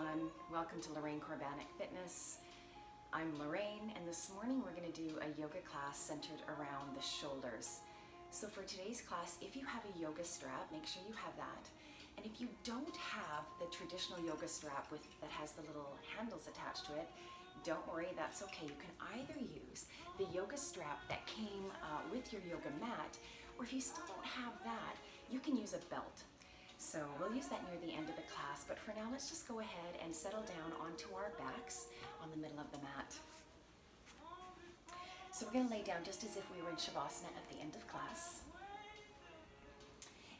everyone. Welcome to Lorraine Korobanik Fitness. I'm Lorraine, and this morning we're going to do a yoga class centered around the shoulders. So for today's class, if you have a yoga strap, make sure you have that. And if you don't have the traditional yoga strap that has the little handles attached to it, don't worry, that's okay. You can either use the yoga strap that came with your yoga mat, or if you still don't have that, you can use a belt. So we'll use that near the end of the class, but for now, let's just go ahead and settle down onto our backs on the middle of the mat. So we're going to lay down just as if we were in Shavasana at the end of class.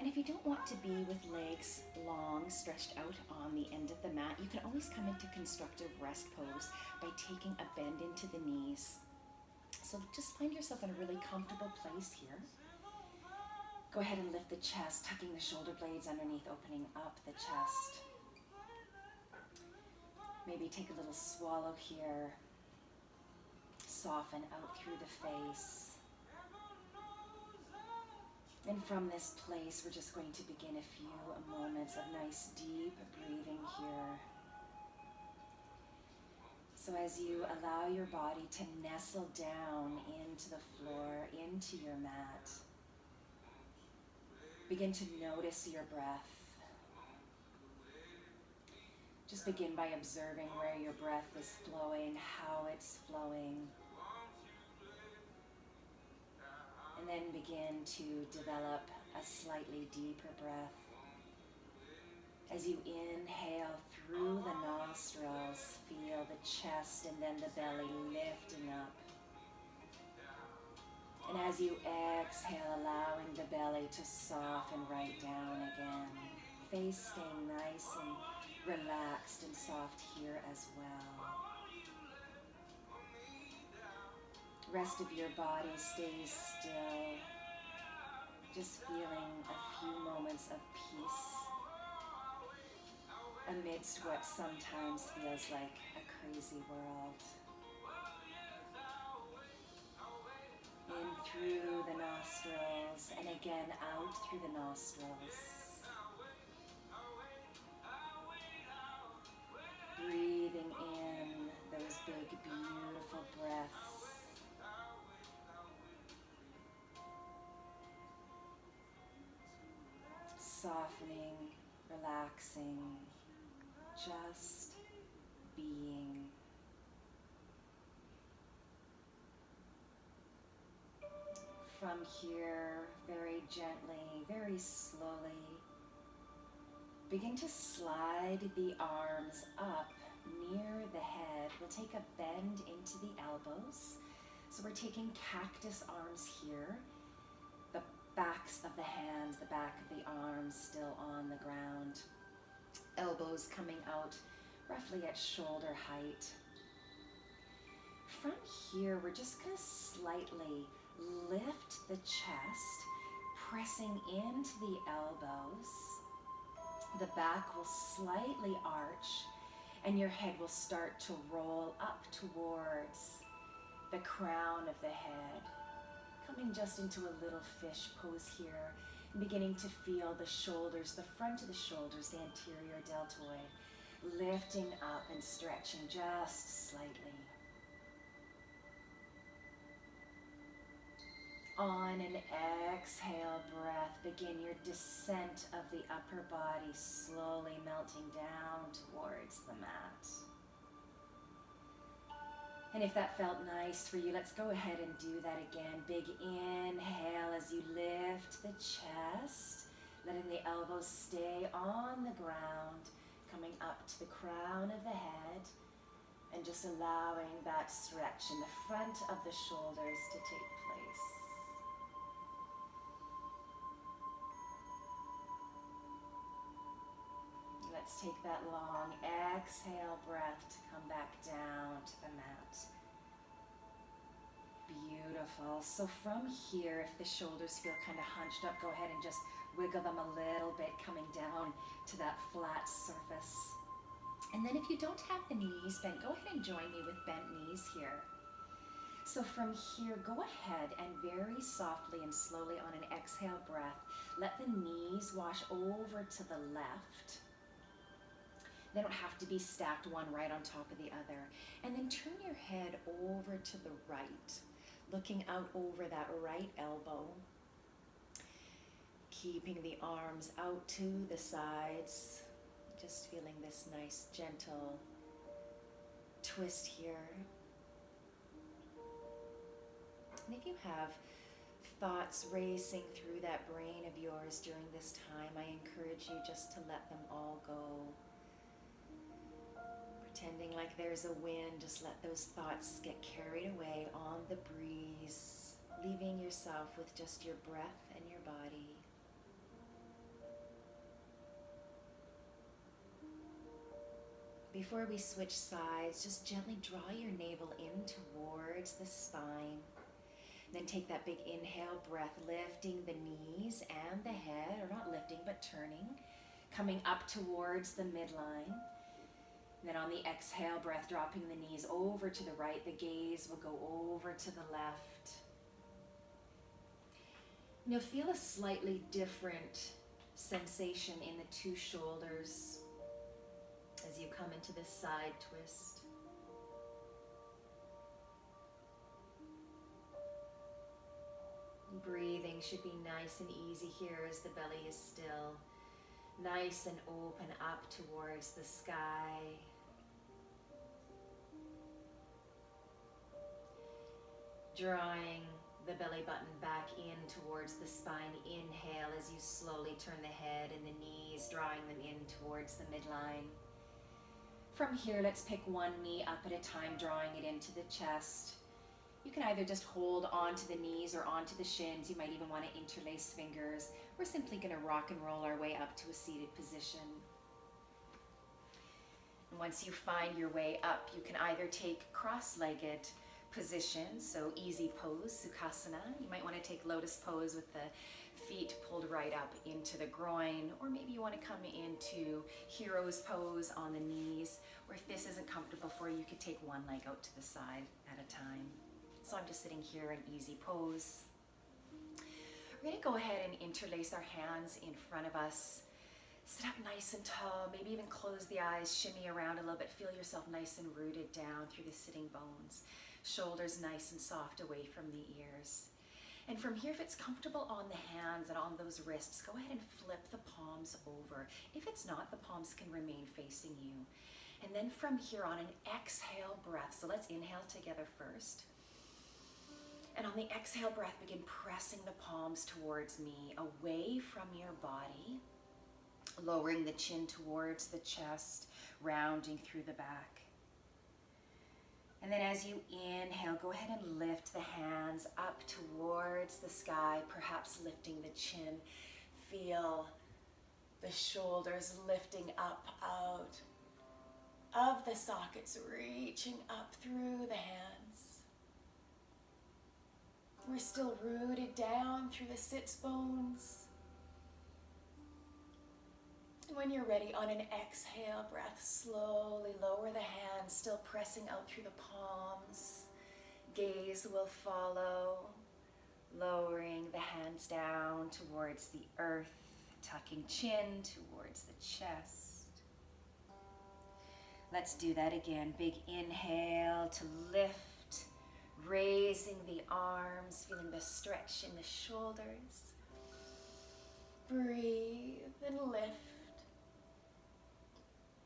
And if you don't want to be with legs long, stretched out on the end of the mat, you can always come into constructive rest pose by taking a bend into the knees. So just find yourself in a really comfortable place here. Go ahead and lift the chest, tucking the shoulder blades underneath, opening up the chest. Maybe take a little swallow here. Soften out through the face. And from this place, we're just going to begin a few moments of nice deep breathing here. So as you allow your body to nestle down into the floor, into your mat, begin to notice your breath. Just begin by observing where your breath is flowing, how it's flowing. And then begin to develop a slightly deeper breath. As you inhale through the nostrils, feel the chest and then the belly lifting up. And as you exhale, allowing the belly to soften right down again. Face staying nice and relaxed and soft here as well. Rest of your body stays still, just feeling a few moments of peace amidst what sometimes feels like a crazy world. In through the nostrils and again out through the nostrils. Breathing in those big, beautiful breaths. Softening, relaxing, just being. From here, very gently, very slowly, begin to slide the arms up near the head. We'll take a bend into the elbows. So we're taking cactus arms here. The backs of the hands, the back of the arms still on the ground. Elbows coming out roughly at shoulder height. From here, we're just going to slightly lift the chest, pressing into the elbows. The back will slightly arch, and your head will start to roll up towards the crown of the head. Coming just into a little fish pose here, and beginning to feel the shoulders, the front of the shoulders, the anterior deltoid, lifting up and stretching just slightly. On an exhale breath, begin your descent of the upper body, slowly melting down towards the mat. And if that felt nice for you, let's go ahead and do that again. Big inhale as you lift the chest, letting the elbows stay on the ground, coming up to the crown of the head, and just allowing that stretch in the front of the shoulders to take place. Let's take that long exhale breath to come back down to the mat. Beautiful. So from here, if the shoulders feel kind of hunched up, go ahead and just wiggle them a little bit, coming down to that flat surface. And then if you don't have the knees bent, go ahead and join me with bent knees here. So from here, go ahead and very softly and slowly on an exhale breath, let the knees wash over to the left. They don't have to be stacked one right on top of the other. And then turn your head over to the right, looking out over that right elbow. Keeping the arms out to the sides. Just feeling this nice, gentle twist here. And if you have thoughts racing through that brain of yours during this time, I encourage you just to let them all go. Pretending like there's a wind, just let those thoughts get carried away on the breeze, leaving yourself with just your breath and your body. Before we switch sides, just gently draw your navel in towards the spine. Then take that big inhale breath, lifting the knees and the head, or not lifting, but turning, coming up towards the midline. Then on the exhale breath, dropping the knees over to the right, the gaze will go over to the left. You'll feel a slightly different sensation in the two shoulders as you come into this side twist. Breathing should be nice and easy here as the belly is still nice and open up towards the sky. Drawing the belly button back in towards the spine. Inhale as you slowly turn the head and the knees, drawing them in towards the midline. From here, let's pick one knee up at a time, drawing it into the chest. You can either just hold onto the knees or onto the shins. You might even want to interlace fingers. We're simply going to rock and roll our way up to a seated position. And once you find your way up, you can either take cross-legged position, so easy pose, Sukhasana. You might want to take lotus pose with the feet pulled right up into the groin, or maybe you want to come into hero's pose on the knees, or if this isn't comfortable for you, you could take one leg out to the side at a time. So I'm just sitting here in easy pose. We're going to go ahead and interlace our hands in front of us. Sit up nice and tall, maybe even close the eyes, shimmy around a little bit, feel yourself nice and rooted down through the sitting bones. Shoulders nice and soft away from the ears. And from here, if it's comfortable on the hands and on those wrists, go ahead and flip the palms over. If it's not, the palms can remain facing you. And then from here on an exhale breath, so let's inhale together first. And on the exhale breath, begin pressing the palms towards me, away from your body, lowering the chin towards the chest, rounding through the back. And then as you inhale, go ahead and lift the hands up towards the sky, perhaps lifting the chin. Feel the shoulders lifting up out of the sockets, reaching up through the hands. We're still rooted down through the sits bones. When you're ready, on an exhale breath, slowly lower the hands, still pressing out through the palms. Gaze will follow, lowering the hands down towards the earth, tucking chin towards the chest. Let's do that again. Big inhale to lift, raising the arms, feeling the stretch in the shoulders. Breathe and lift.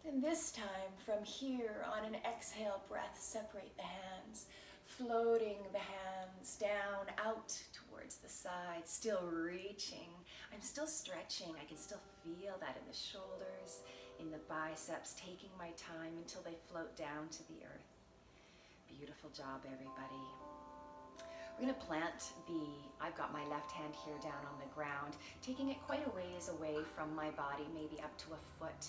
And this time, from here, on an exhale breath, separate the hands, floating the hands down, out towards the side, still reaching. I'm still stretching. I can still feel that in the shoulders, in the biceps, taking my time until they float down to the earth. Beautiful job, everybody. We're gonna plant I've got my left hand here down on the ground, taking it quite a ways away from my body, maybe up to a foot.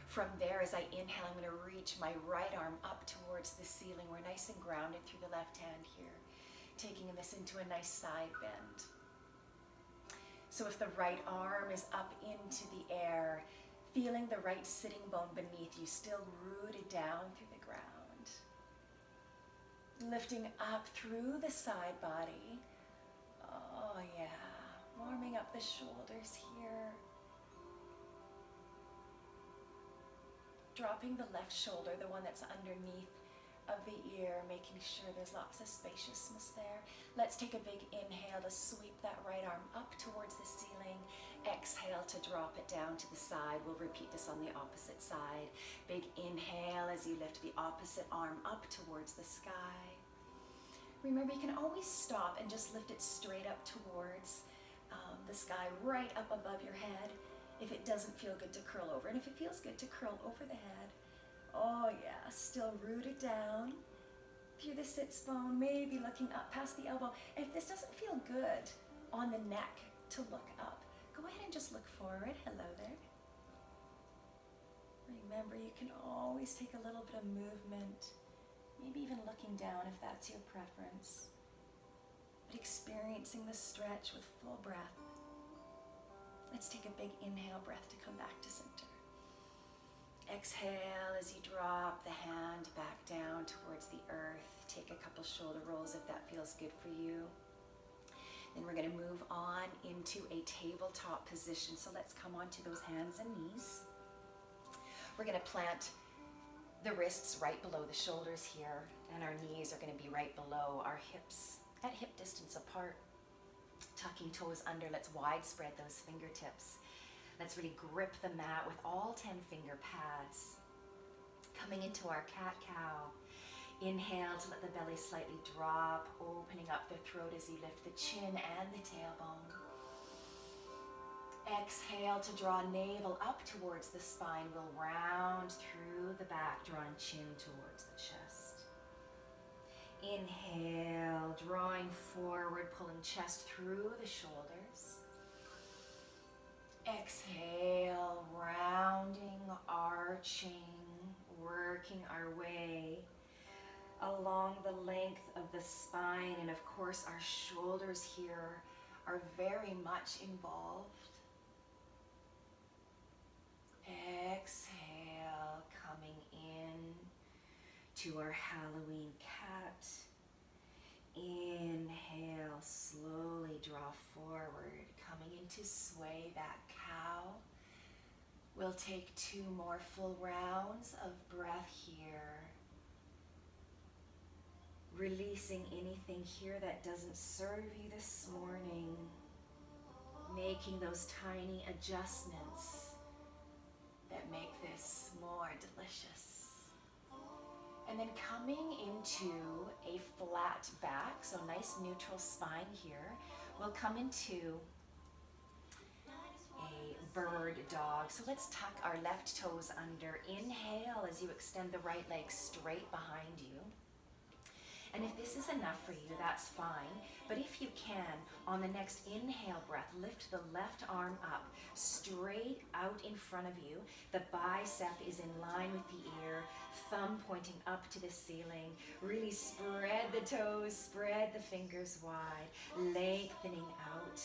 From there, as I inhale, I'm going to reach my right arm up towards the ceiling. We're nice and grounded through the left hand here, taking this into a nice side bend. So if the right arm is up into the air, feeling the right sitting bone beneath you, still rooted down through the ground. Lifting up through the side body. Oh yeah, warming up the shoulders here. dropping the left shoulder, the one that's underneath of the ear, making sure there's lots of spaciousness there. Let's take a big inhale to sweep that right arm up towards the ceiling. Exhale to drop it down to the side. We'll repeat this on the opposite side. Big inhale as you lift the opposite arm up towards the sky. Remember, you can always stop and just lift it straight up towards the sky, right up above your head. If it doesn't feel good to curl over, and if it feels good to curl over the head, oh yeah, still rooted down through the sits bone, maybe looking up past the elbow. If this doesn't feel good on the neck to look up, go ahead and just look forward. Hello there. Remember, you can always take a little bit of movement, maybe even looking down if that's your preference, but experiencing the stretch with full breath. Let's take a big inhale breath to come back to center. Exhale as you drop the hand back down towards the earth. Take a couple shoulder rolls if that feels good for you. Then we're going to move on into a tabletop position. So let's come onto those hands and knees. We're going to plant the wrists right below the shoulders here, and our knees are going to be right below our hips, at hip distance apart. Tucking toes under, let's wide spread those fingertips. Let's really grip the mat with all 10 finger pads. Coming into our cat-cow. Inhale to let the belly slightly drop, opening up the throat as you lift the chin and the tailbone. Exhale to draw navel up towards the spine. We'll round through the back, drawing chin towards the chest. Inhale, drawing forward, pulling chest through the shoulders. Exhale, rounding, arching, working our way along the length of the spine. And of course, our shoulders here are very much involved. Exhale, coming in to our Halloween cat. Inhale, slowly draw forward, coming into sway back cow. We'll take 2 more full rounds of breath here. Releasing anything here that doesn't serve you this morning. Making those tiny adjustments that make this more delicious. And then coming into a flat back, so nice neutral spine here. We'll come into a bird dog. So let's tuck our left toes under. Inhale as you extend the right leg straight behind you. And if this is enough for you, that's fine. But if you can, on the next inhale breath, lift the left arm up, straight out in front of you. The bicep is in line with the ear, thumb pointing up to the ceiling. Really spread the toes, spread the fingers wide, lengthening out.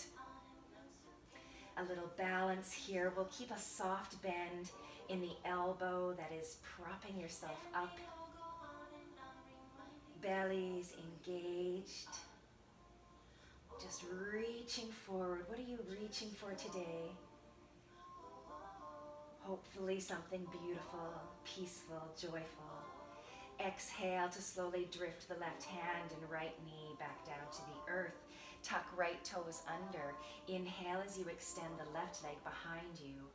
A little balance here. We'll keep a soft bend in the elbow, that is propping yourself up. Belly's engaged. Just reaching forward. What are you reaching for today? Hopefully something beautiful, peaceful, joyful. Exhale to slowly drift the left hand and right knee back down to the earth. Tuck right toes under. Inhale as you extend the left leg behind you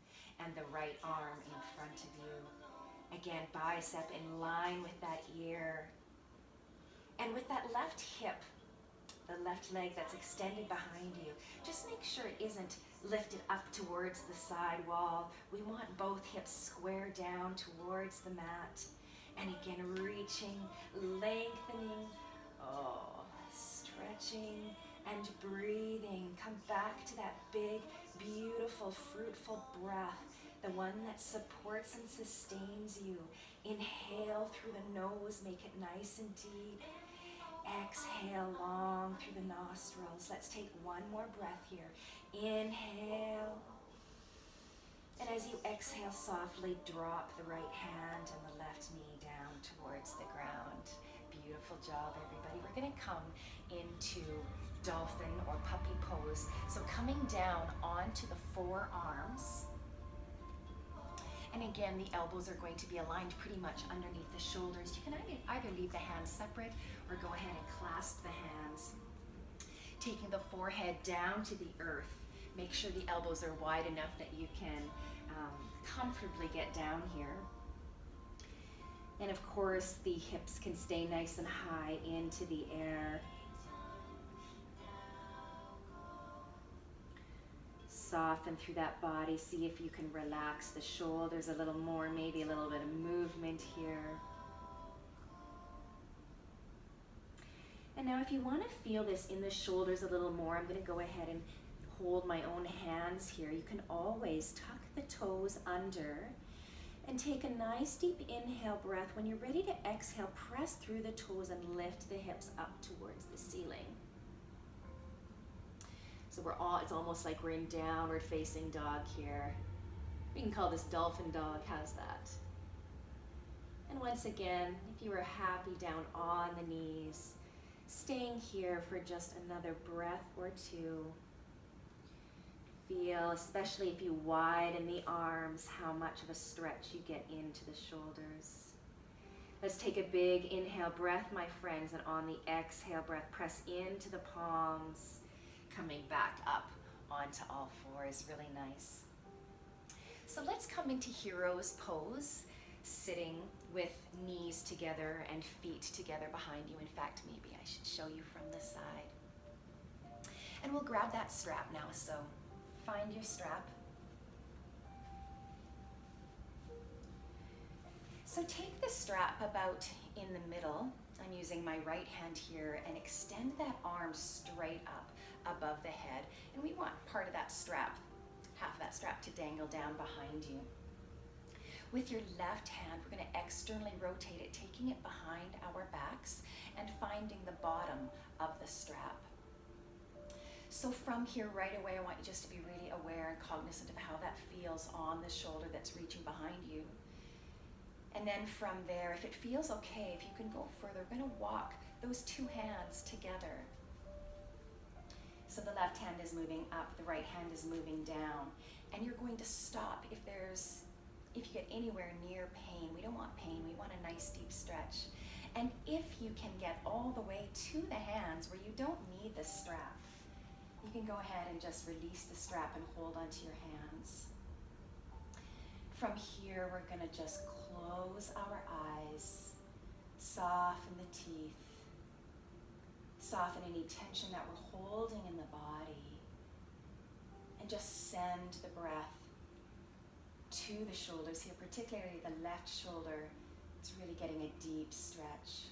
and the right arm in front of you. Again, bicep in line with that ear. And with that left hip, the left leg that's extended behind you, just make sure it isn't lifted up towards the side wall. We want both hips square down towards the mat. And again, reaching, lengthening, stretching and breathing. Come back to that big, beautiful, fruitful breath, the one that supports and sustains you. Inhale through the nose, make it nice and deep. Exhale long through the nostrils. Let's take one more breath here. Inhale. And as you exhale softly, drop the right hand and the left knee down towards the ground. Beautiful job, everybody. We're going to come into dolphin or puppy pose. So coming down onto the forearms. And again, the elbows are going to be aligned pretty much underneath the shoulders. You can either leave the hands separate or go ahead and clasp the hands. Taking the forehead down to the earth. Make sure the elbows are wide enough that you can comfortably get down here. And of course, the hips can stay nice and high into the air. Soften through that body. See if you can relax the shoulders a little more, maybe a little bit of movement here. And now if you want to feel this in the shoulders a little more, I'm going to go ahead and hold my own hands here. You can always tuck the toes under and take a nice deep inhale breath. When you're ready to exhale, press through the toes and lift the hips up towards the ceiling. So it's almost like we're in downward facing dog here. We can call this dolphin dog. How's that? And once again, if you are happy down on the knees, staying here for just another breath or two. Feel, especially if you widen the arms, how much of a stretch you get into the shoulders. Let's take a big inhale breath, my friends, and on the exhale breath, press into the palms, coming back up onto all fours. Really nice. So let's come into hero's pose, sitting with knees together and feet together behind you. In fact, maybe I should show you from the side. And we'll grab that strap now. So find your strap. So take the strap about in the middle. I'm using my right hand here and extend that arm straight up above the head. And we want part of that strap, half of that strap, to dangle down behind you. With your left hand, we're going to externally rotate it, taking it behind our backs and finding the bottom of the strap. So from here right away, I want you just to be really aware and cognizant of how that feels on the shoulder that's reaching behind you. And then from there, if it feels okay, if you can go further, we're going to walk those two hands together. So the left hand is moving up, the right hand is moving down. And you're going to stop if you get anywhere near pain. We don't want pain, we want a nice deep stretch. And if you can get all the way to the hands where you don't need the strap, you can go ahead and just release the strap and hold onto your hands. From here, we're going to just close our eyes, soften the teeth, soften any tension that we're holding in the body, and just send the breath to the shoulders here, particularly the left shoulder. It's really getting a deep stretch.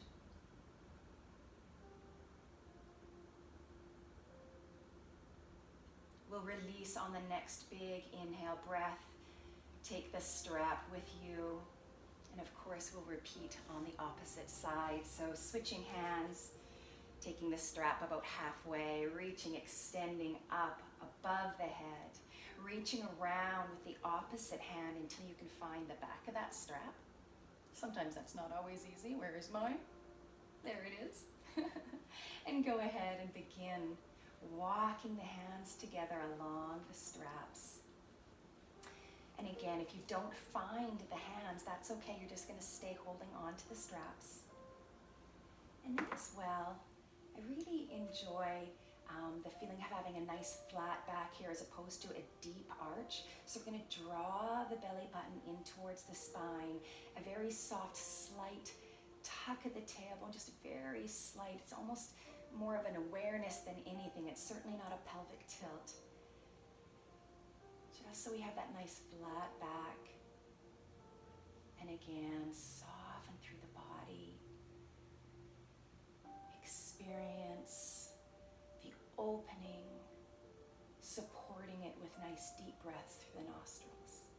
We'll release on the next big inhale breath. Take the strap with you. And of course, we'll repeat on the opposite side. So switching hands, taking the strap about halfway, reaching, extending up above the head, reaching around with the opposite hand until you can find the back of that strap. Sometimes that's not always easy. Where is mine? There it is. And go ahead and begin walking the hands together along the straps. And again, if you don't find the hands, that's okay. You're just going to stay holding on to the straps. And then as well, I really enjoy the feeling of having a nice flat back here as opposed to a deep arch. So we're going to draw the belly button in towards the spine, a very soft, slight tuck of the tailbone, just very slight. It's almost more of an awareness than anything. It's certainly not a pelvic tilt. Just so we have that nice flat back. And again, soften through the body. Experience the opening, supporting it with nice deep breaths through the nostrils.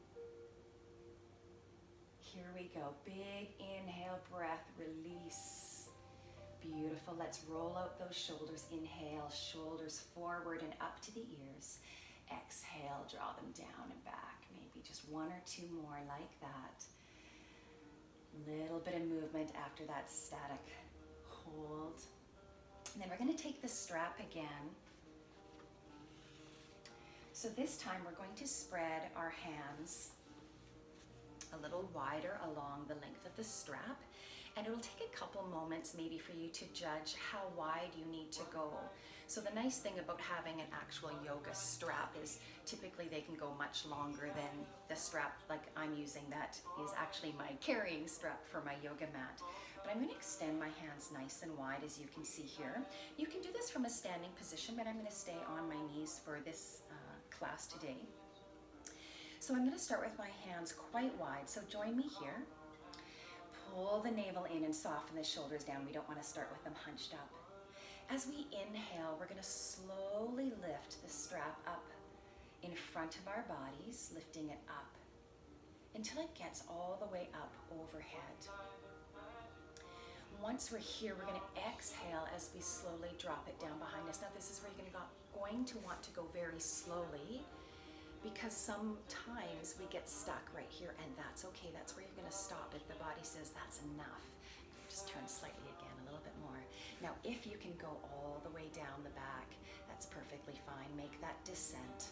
Here we go. Big inhale, breath, release. Beautiful. Let's roll out those shoulders. Inhale, shoulders forward and up to the ears. Exhale, draw them down and back. Maybe just one or two more like that. Little bit of movement after that static hold. And then we're going to take the strap again. So this time we're going to spread our hands a little wider along the length of the strap. And it'll take a couple moments maybe for you to judge how wide you need to go. So the nice thing about having an actual yoga strap is typically they can go much longer than the strap like I'm using that is actually my carrying strap for my yoga mat. But I'm going to extend my hands nice and wide, as you can see here. You can do this from a standing position, but I'm going to stay on my knees for this class today. So I'm going to start with my hands quite wide, so join me here. Pull the navel in and soften the shoulders down. We don't want to start with them hunched up. As we inhale, we're going to slowly lift the strap up in front of our bodies, lifting it up until it gets all the way up overhead. Once we're here, we're going to exhale as we slowly drop it down behind us. Now this is where you're going to want to go very slowly, because sometimes we get stuck right here, and that's okay. That's where you're going to stop if the body says that's enough. Just turn slightly again, a little bit more. Now if you can go all the way down the back, that's perfectly fine. Make that descent.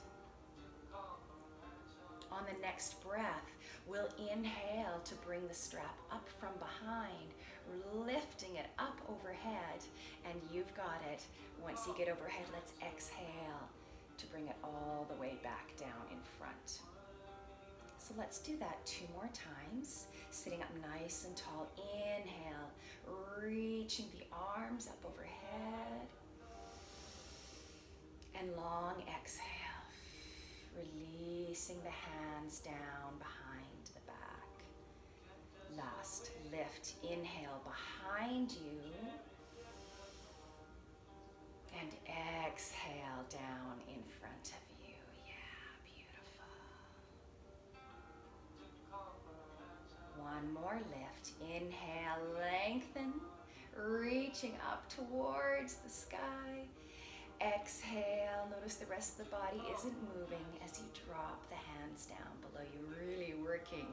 On the next breath, we'll inhale to bring the strap up from behind. We're lifting it up overhead, and you've got it. Once you get overhead, let's exhale to bring it all the way back down in front. So let's do that 2 more times. Sitting up nice and tall. Inhale, reaching the arms up overhead. And long exhale. Releasing the hands down behind the back. Last lift. Inhale behind you. And exhale down in front of you. Yeah, beautiful. One more lift. Inhale, lengthen, reaching up towards the sky. Exhale, notice the rest of the body isn't moving as you drop the hands down below you, really working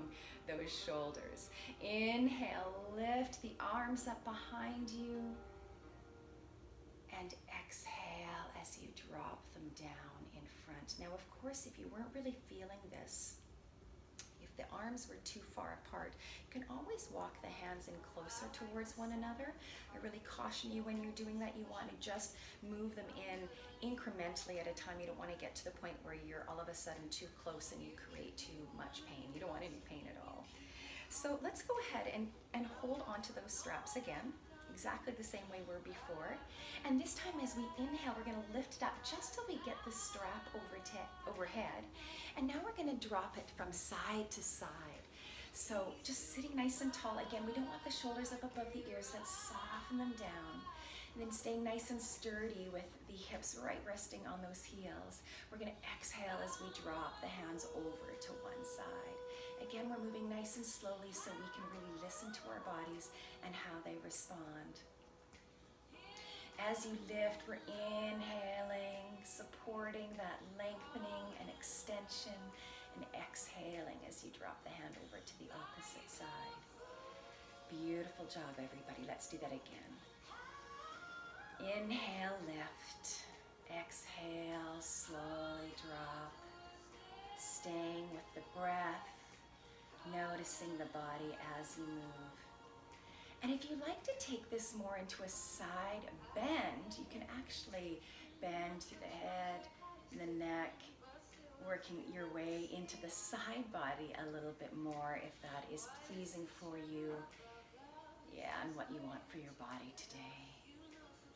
those shoulders. Inhale, lift the arms up behind you. And exhale as you drop them down in front. Now, of course, if you weren't really feeling this, if the arms were too far apart, you can always walk the hands in closer towards one another. I really caution you when you're doing that, you want to just move them in incrementally at a time. You don't want to get to the point where you're all of a sudden too close and you create too much pain. You don't want any pain at all. So let's go ahead and hold on to those straps again, exactly the same way we were before. And this time as we inhale, we're going to lift it up just till we get the strap overhead. And now we're going to drop it from side to side. So just sitting nice and tall. Again, we don't want the shoulders up above the ears. Let's soften them down. And then staying nice and sturdy with the hips right resting on those heels. We're going to exhale as we drop the hands over to one side. Again, we're moving nice and slowly so we can really listen to our bodies and how they respond. As you lift, we're inhaling, supporting that lengthening and extension, and exhaling as you drop the hand over to the opposite side. Beautiful job, everybody. Let's do that again. Inhale, lift. Exhale, slowly drop. Staying with the breath, noticing the body as you move. And if you like to take this more into a side bend, you can actually bend through the head, the neck, working your way into the side body a little bit more if that is pleasing for you. Yeah, and what you want for your body today.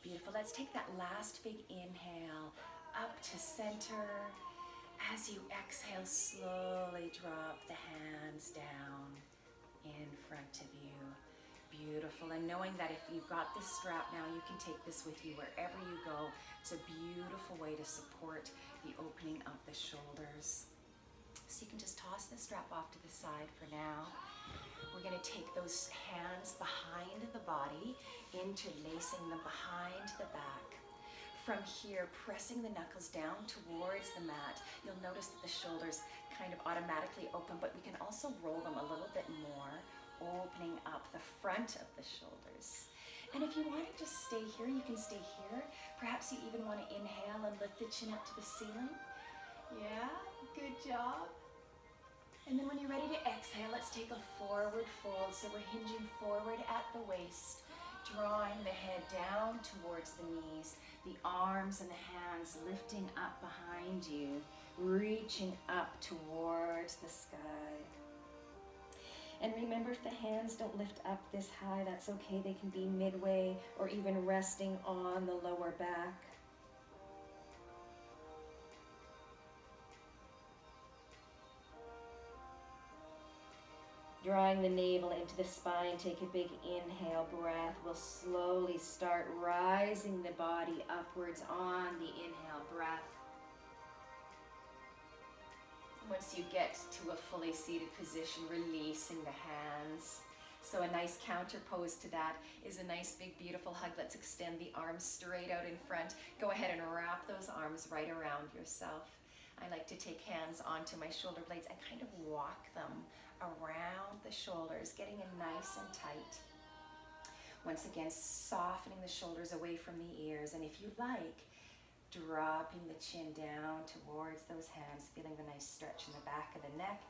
Beautiful. Let's take that last big inhale up to center. As you exhale, slowly drop the hands down in front of you. Beautiful. And knowing that if you've got this strap now, you can take this with you wherever you go. It's a beautiful way to support the opening of the shoulders. So you can just toss the strap off to the side for now. We're going to take those hands behind the body, interlacing them behind the back. From here, pressing the knuckles down towards the mat, you'll notice that the shoulders kind of automatically open, but we can also roll them a little bit more, opening up the front of the shoulders. And if you want to just stay here, you can stay here. Perhaps you even want to inhale and lift the chin up to the ceiling. Yeah, good job. And then when you're ready to exhale, let's take a forward fold. So we're hinging forward at the waist, drawing the head down towards the knees, the arms and the hands lifting up behind you, reaching up towards the sky. And remember, if the hands don't lift up this high, that's okay. They can be midway or even resting on the lower back. Drawing the navel into the spine, take a big inhale breath. We'll slowly start rising the body upwards on the inhale breath. Once you get to a fully seated position, releasing the hands. So a nice counter pose to that is a nice big beautiful hug. Let's extend the arms straight out in front. Go ahead and wrap those arms right around yourself. I like to take hands onto my shoulder blades and kind of walk them around the shoulders, getting it nice and tight. Once again, softening the shoulders away from the ears, and if you like, dropping the chin down towards those hands, feeling the nice stretch in the back of the neck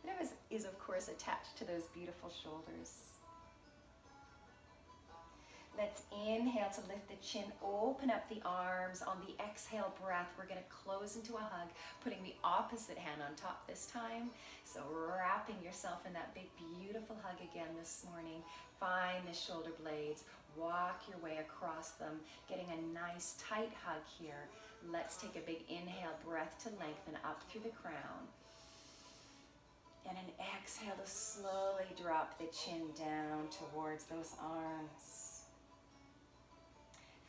that is of course attached to those beautiful shoulders. Let's inhale to lift the chin, open up the arms. On the exhale breath, we're going to close into a hug, putting the opposite hand on top this time. So wrapping yourself in that big, beautiful hug again this morning. Find the shoulder blades, walk your way across them, getting a nice tight hug here. Let's take a big inhale, breath to lengthen up through the crown. And an exhale to slowly drop the chin down towards those arms.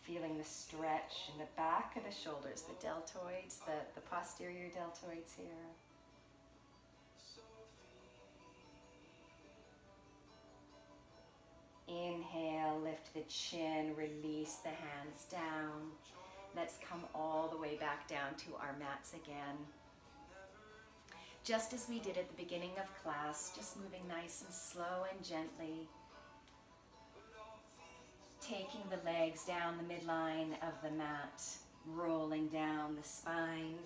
Feeling the stretch in the back of the shoulders, the deltoids, the posterior deltoids here. Inhale, lift the chin, release the hands down. Let's come all the way back down to our mats again. Just as we did at the beginning of class, just moving nice and slow and gently. Taking the legs down the midline of the mat, rolling down the spine.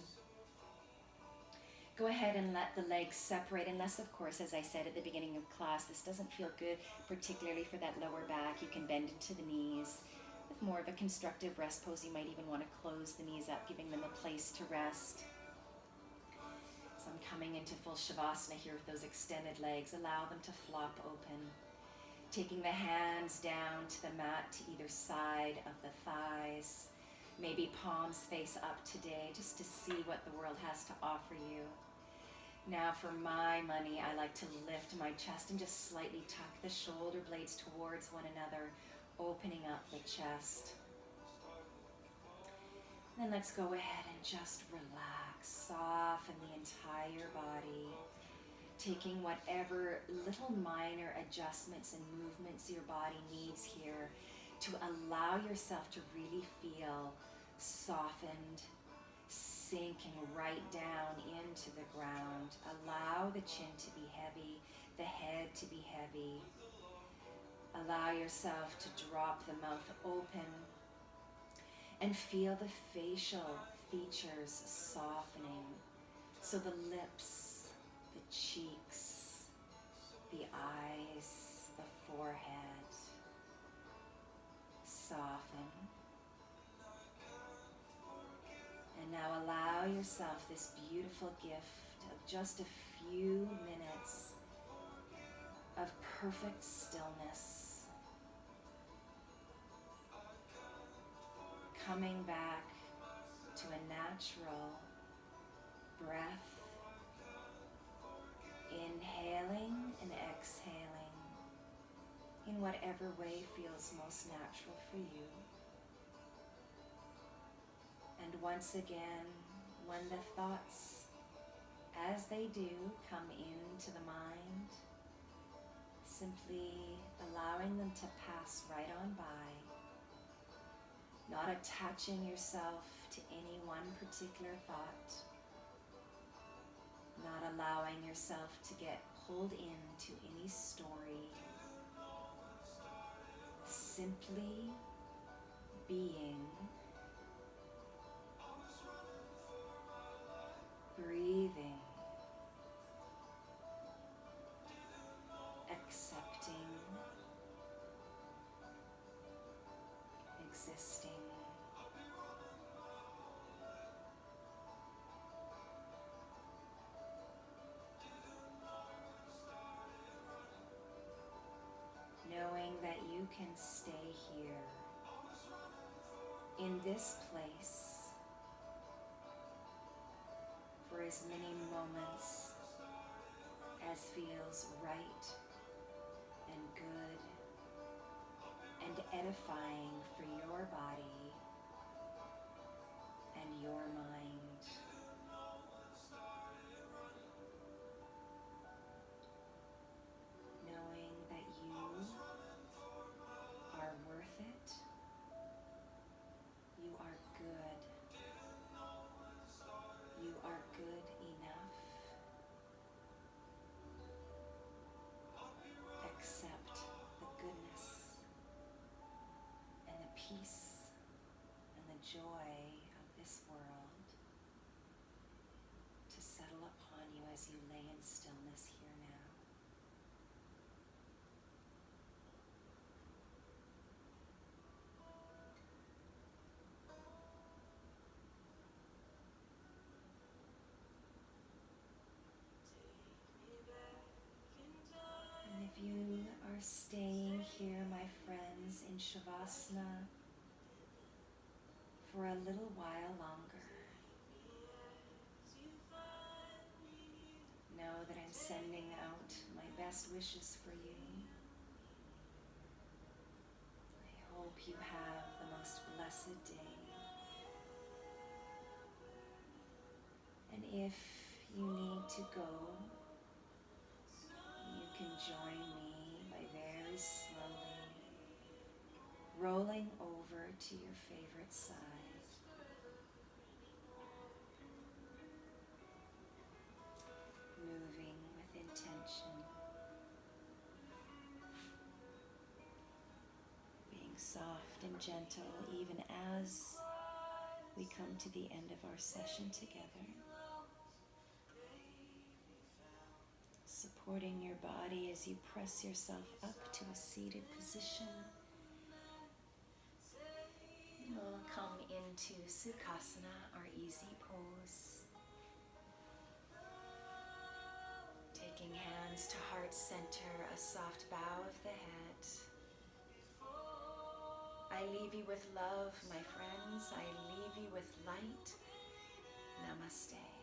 Go ahead and let the legs separate, unless, of course, as I said at the beginning of class, this doesn't feel good, particularly for that lower back. You can bend into the knees. With more of a constructive rest pose, you might even want to close the knees up, giving them a place to rest. So I'm coming into full Shavasana here with those extended legs. Allow them to flop open. Taking the hands down to the mat to either side of the thighs. Maybe palms face up today, just to see what the world has to offer you. Now for my money, I like to lift my chest and just slightly tuck the shoulder blades towards one another, opening up the chest. Then let's go ahead and just relax, soften the entire body. Taking whatever little minor adjustments and movements your body needs here to allow yourself to really feel softened, sinking right down into the ground. Allow the chin to be heavy, the head to be heavy. Allow yourself to drop the mouth open and feel the facial features softening. So the lips, the cheeks, the eyes, the forehead, soften. And now allow yourself this beautiful gift of just a few minutes of perfect stillness. Coming back to a natural breath. Inhaling and exhaling in whatever way feels most natural for you. And once again, when the thoughts, as they do, come into the mind, simply allowing them to pass right on by, not attaching yourself to any one particular thought, not allowing yourself to get pulled into any story, simply being, breathing, you can stay here in this place for as many moments as feels right and good and edifying for your body and your mind. Knowing that you are worth it, you are good, you are good enough. Accept the goodness and the peace and the joy of this world to settle upon you as you lay in stillness here now. And if you are staying here, my friends, in Shavasana for a little while longer, know that I'm sending out my best wishes for you. I hope you have the most blessed day. And if you need to go, you can join me by very slowly rolling over to your favorite side. Moving with intention. Being soft and gentle even as we come to the end of our session together. Supporting your body as you press yourself up to a seated position. We'll come into Sukhasana, our easy pose. Taking hands to heart center, a soft bow of the head. I leave you with love, my friends. I leave you with light. Namaste.